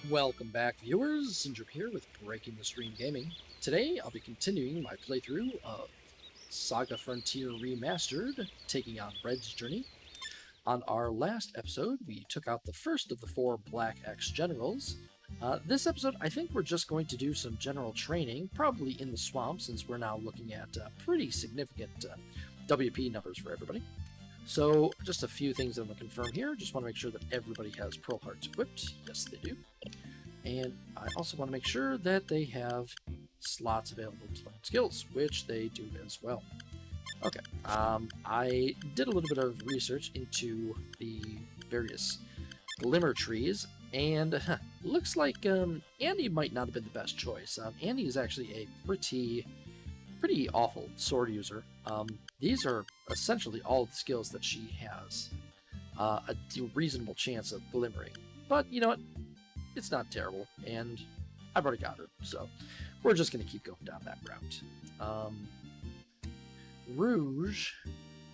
Welcome back, viewers. Syndrome here with Breaking the Stream Gaming. Today, I'll be continuing my playthrough of Saga Frontier Remastered, taking on Red's journey. On our last episode, we took out the first of the 4 Black X generals. This episode, I think we're just going to do some general training, probably in the swamp, since we're now looking at pretty significant WP numbers for everybody. So, just a few things I'm going to confirm here. Just want to make sure that everybody has Pearl Hearts equipped. Yes, they do. And I also want to make sure that they have slots available to learn skills, which they do as well. Okay, I did a little bit of research into the various glimmer trees, and looks like Andy might not have been the best choice. Andy is actually a pretty awful sword user. These are essentially all the skills that she has a reasonable chance of glimmering. But you know what? It's not terrible, and I've already got her, so we're just going to keep going down that route. Rouge,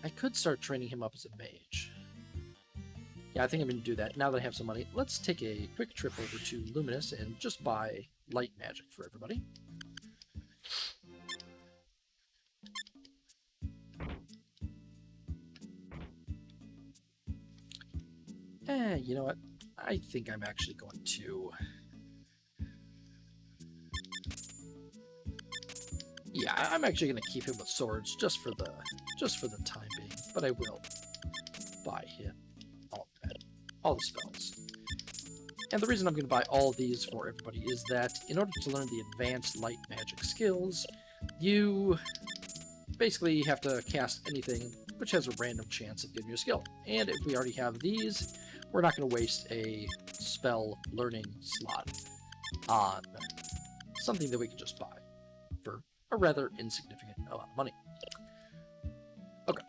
I could start training him up as a mage. Yeah, I think I'm going to do that. Now that I have some money, let's take a quick trip over to Luminous and just buy light magic for everybody. You know what? I think I'm actually going to... Yeah, I'm actually going to keep him with swords just for the time being, but I will buy him all the spells. And the reason I'm going to buy all of these for everybody is that in order to learn the advanced light magic skills, you basically have to cast anything which has a random chance of giving you a skill. And if we already have these, we're not going to waste a spell learning slot on something that we can just buy for a rather insignificant amount of money. Okay,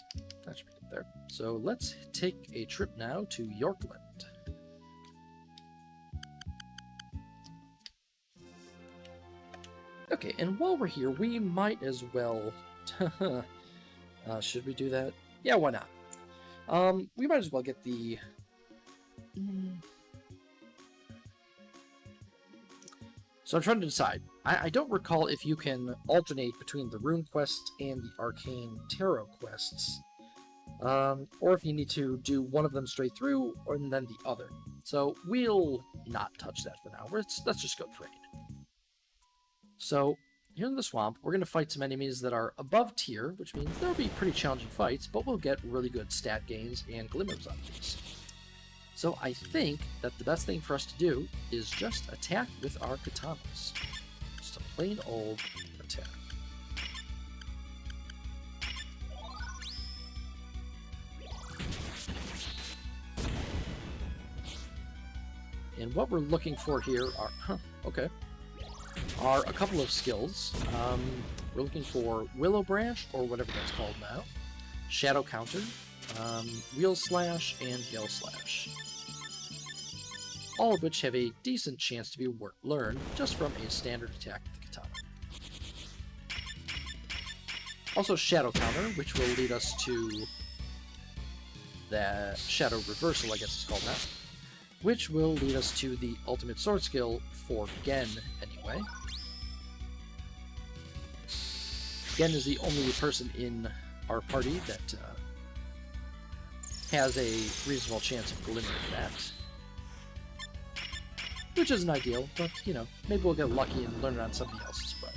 that should be good there. So let's take a trip now to Yorkland. Okay, and while we're here, we might as well... should we do that? Yeah, why not? We might as well get the... So I'm trying to decide. I don't recall if you can alternate between the Rune Quest and the Arcane Tarot quests, or if you need to do one of them straight through, and then the other. So we'll not touch that for now. Let's just go trade. So here in the swamp, we're going to fight some enemies that are above tier, which means they'll be pretty challenging fights, but we'll get really good stat gains and glimmers on these. So I think that the best thing for us to do is just attack with our katanas. Just a plain old attack. And what we're looking for here are a couple of skills. We're looking for Willow Branch, or whatever that's called now, Shadow Counter, Wheel Slash, and Gale Slash. All of which have a decent chance to be learned just from a standard attack with the katana. Also Shadow Counter, which will lead us to the Shadow Reversal, I guess it's called now, which will lead us to the ultimate sword skill for Gen, anyway. Gen is the only person in our party that has a reasonable chance of glimmering that. Which isn't ideal, but, you know, maybe we'll get lucky and learn it on somebody else as well.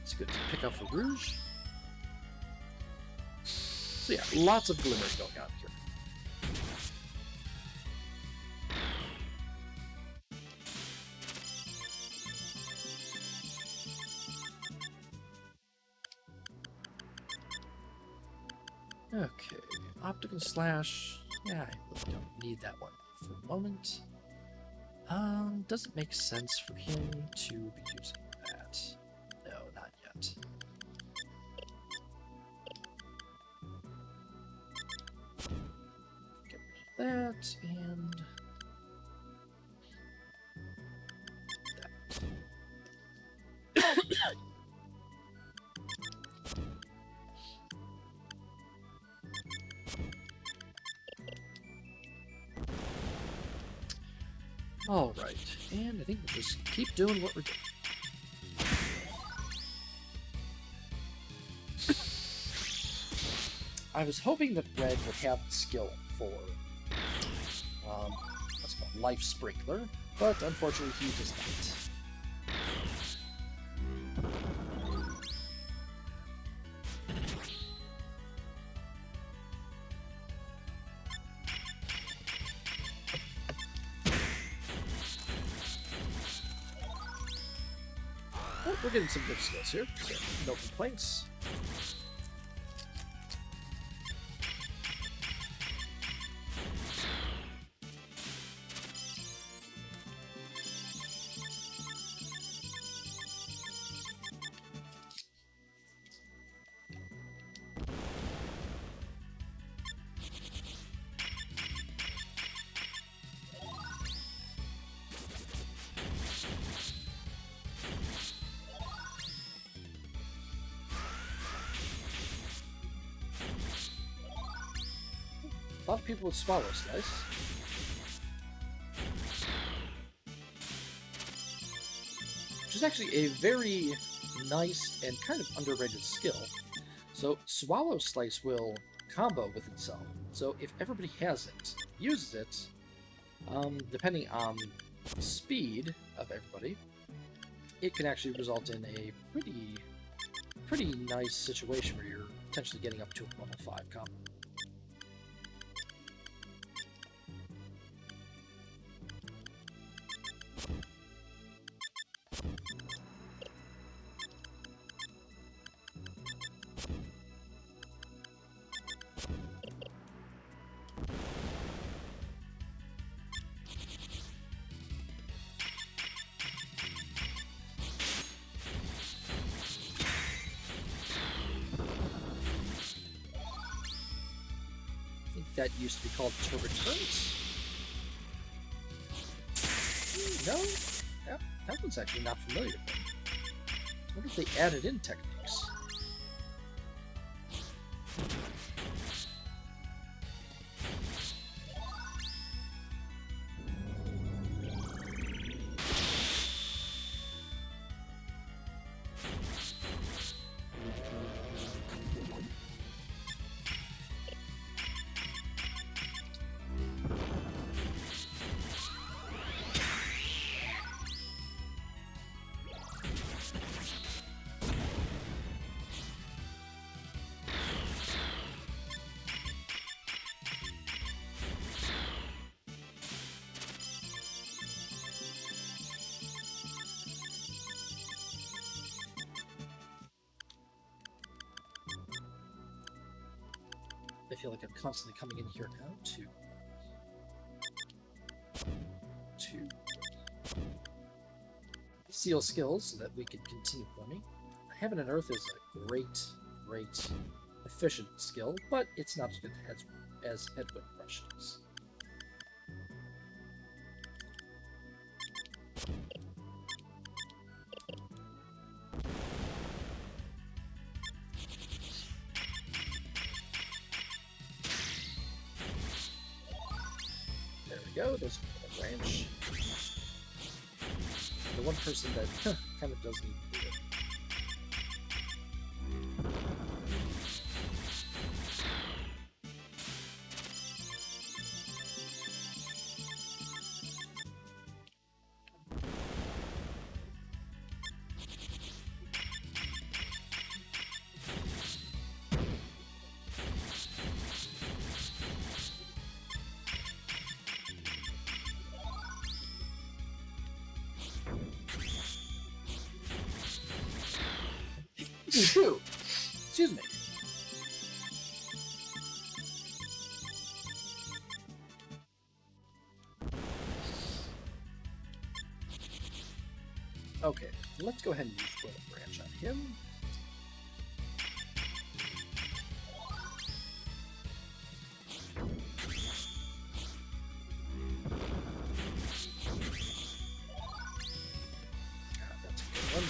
It's good to pick up for Rouge. So yeah, lots of glimmering going on here. Okay, Optical Slash. Yeah, I really don't need that one for the moment. Does it make sense for him to be using that? No, not yet. Get rid of that, and... that. Alright, and I think we'll just keep doing what we're doing. I was hoping that Red would have the skill for, what's it called, Life Sprinkler, but unfortunately he does not. But we're getting some good skills here, so no complaints. A lot of people with Swallow Slice. Which is actually a very nice and kind of underrated skill. So Swallow Slice will combo with itself. So if everybody has it, uses it, depending on the speed of everybody, it can actually result in a pretty nice situation where you're potentially getting up to a level 5 combo. That used to be called Turbid Currents. No? That one's actually not familiar with me. I wonder if they added in techniques. I feel like I'm constantly coming in here now to seal skills so that we can continue running. Heaven and Earth is a great efficient skill, but it's not as good as Headwind Rush is. Go, there's a branch. The one person that kind of doesn't even do it. Shoot! Excuse me. Okay, let's go ahead and use Will Branch on him. That's a good one.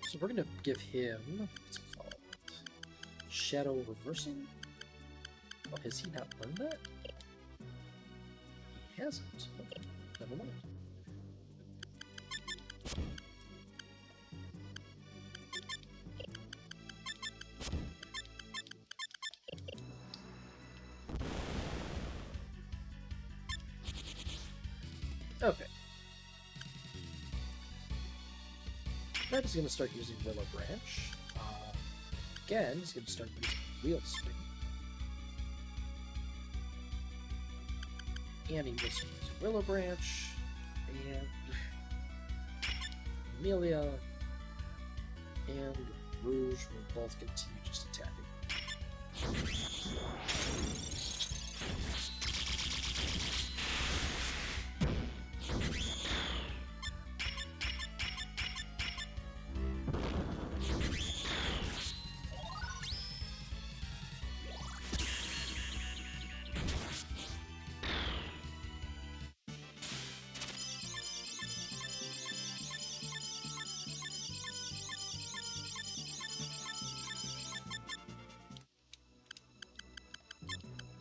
So we're gonna give him, what's it called? Shadow Reversal? Oh, has he not learned that? He hasn't. Okay, never mind. Okay. Red is going to start using Willow Branch. Again, he's going to start using Wheel Spin. And he will start using Willow Branch. And Amelia and Rouge will both continue just attacking.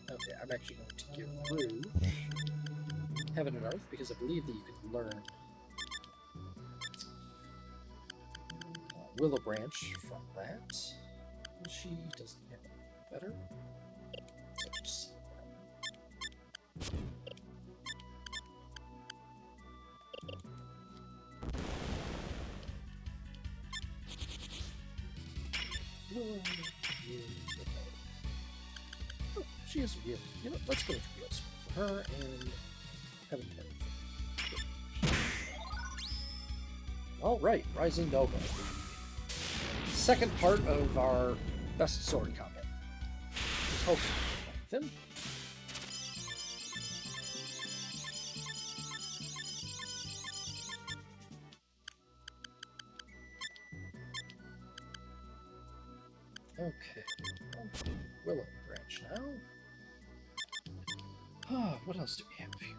Okay, I'm actually going to give Rouge Heaven and Earth because I believe that you can learn Willow Branch from that. She doesn't have anything better. So just see Oh, she is a wheel. You know, let's go with wheel spin for her and Heaven and Earth. Alright, Rising Nova. Second part of our best sword combat. Just hoping with him. Okay. Willow Branch now. What else do we have here?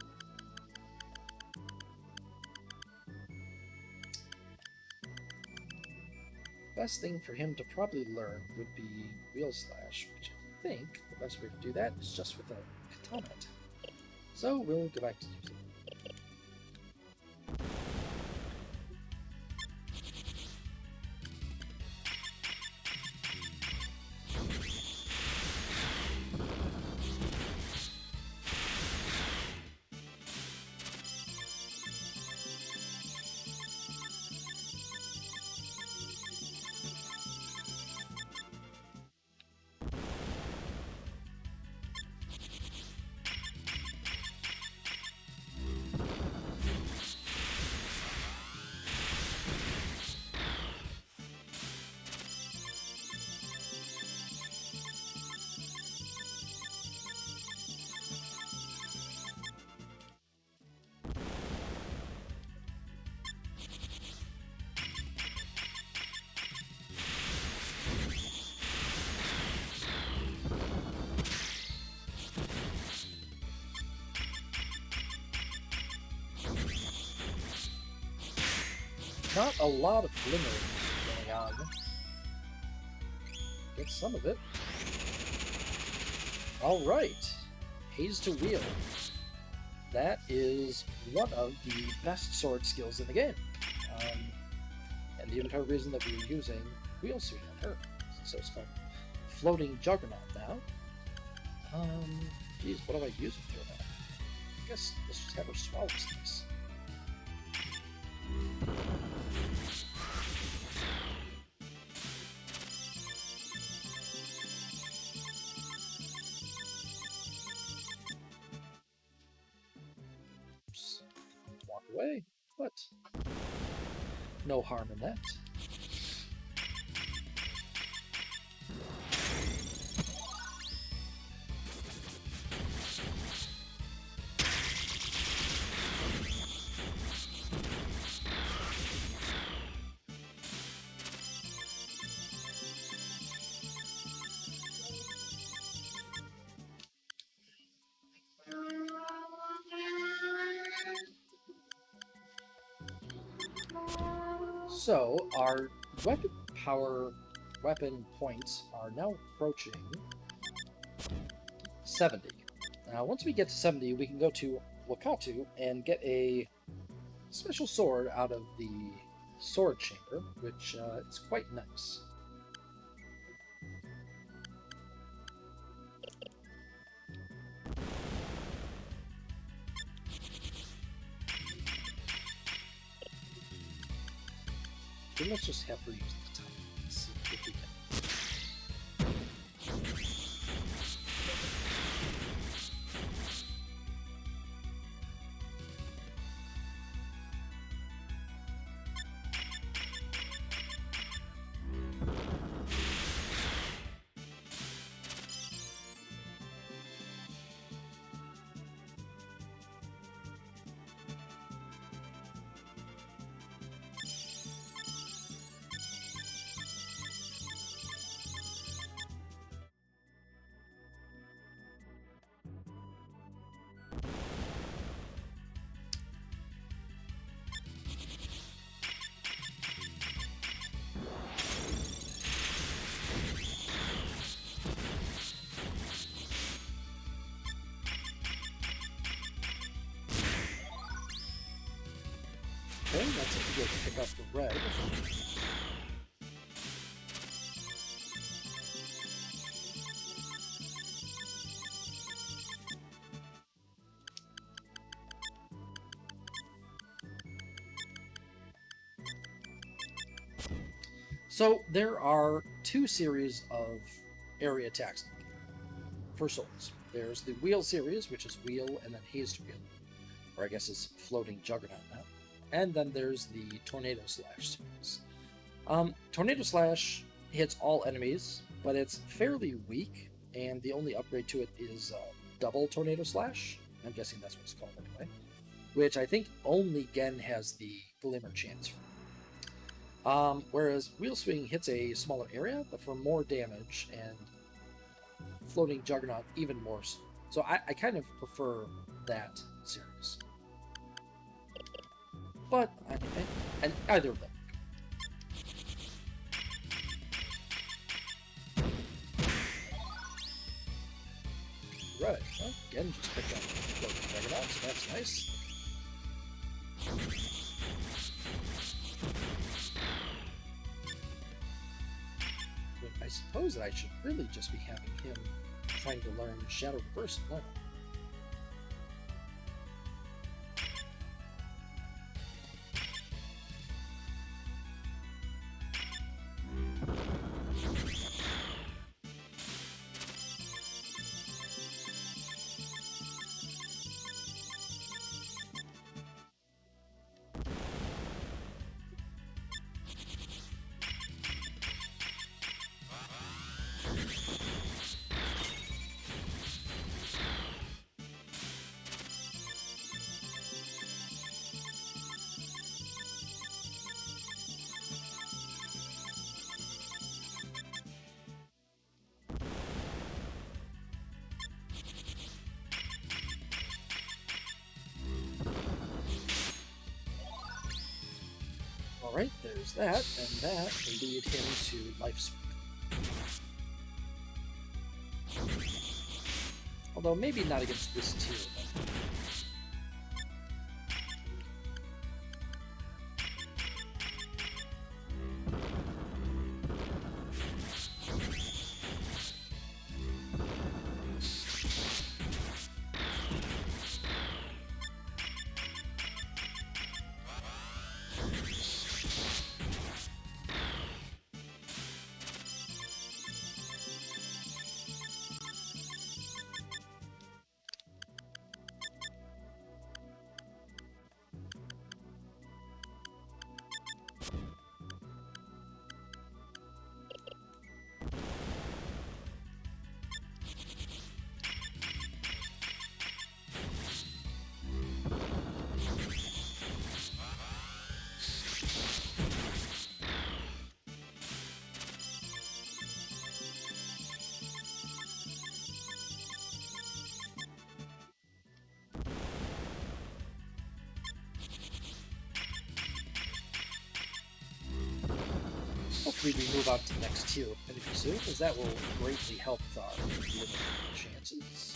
Best thing for him to probably learn would be Wheel Slash, which I think the best way to do that is just with a katana attack. So we'll go back to using it. Not a lot of glimmering going on. Get some of it. Alright. Haze to Wheel. That is one of the best sword skills in the game. And the entire reason that we were using Wheel Suit on her. So it's called Floating Juggernaut now. Geez, what do I use with her now? I guess let's just have her swallow this. Walk away. What? No harm in that. So, our weapon power weapon points are now approaching 70. Now, once we get to 70, we can go to Wakatu and get a special sword out of the sword chamber, which is quite nice. Then let's just have her use the time. Let's see if we can. Okay, that's a good pick up the red. So there are two series of area attacks for souls. There's the wheel series, which is wheel and then hazed wheel, or I guess it's floating juggernaut now. And then there's the tornado slash series. Tornado slash hits all enemies, but it's fairly weak, and the only upgrade to it is double tornado slash. I'm guessing that's what it's called anyway. Which I think only Gen has the glimmer chance for. Whereas wheel swing hits a smaller area, but for more damage, and floating juggernaut even more so. So I kind of prefer that series. But and either of them. Right. Well, again, just picked up floating juggernaut, so that's nice. But I suppose that I should really just be having him trying to learn Shadow Reversal now. Alright, there's that, and that will lead him to Life Sweep. Although maybe not against this tier. hopefully we move on to the next tier of enemy soon, as that will greatly help with our living chances.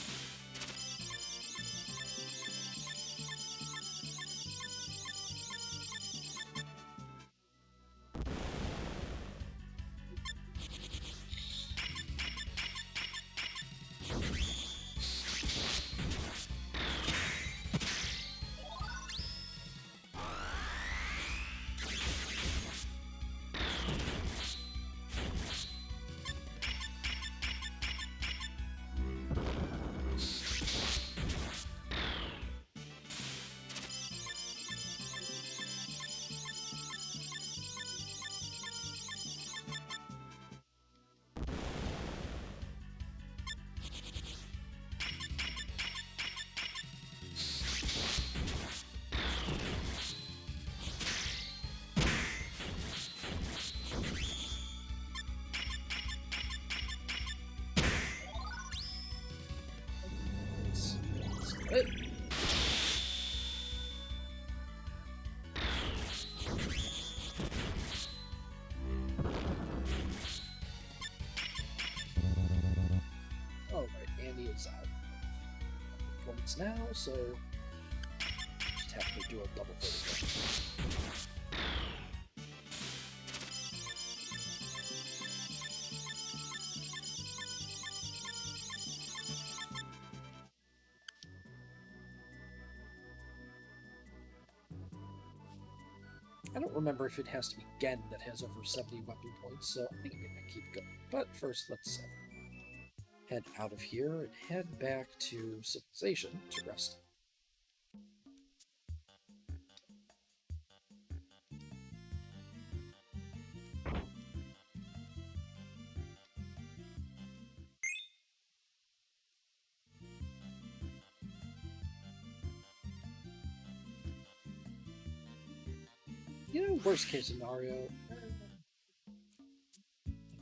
Good. Alright, Andy is out of points now, so just have to do a double vertical. I don't remember if it has to be Gen that has over 70 weapon points, so I think I'm going to keep going. But first, let's head out of here and head back to civilization to rest. You know, worst case scenario,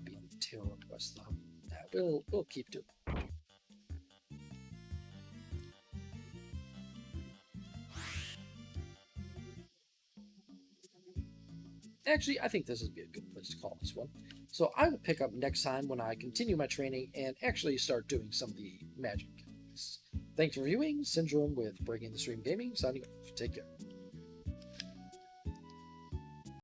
be on the tail of West though. Nah, we'll keep doing it. Actually, I think this would be a good place to call this one. So I will pick up next time when I continue my training and actually start doing some of the magic. Thanks for viewing. Syndrome with Breaking the Stream Gaming, signing off. Take care.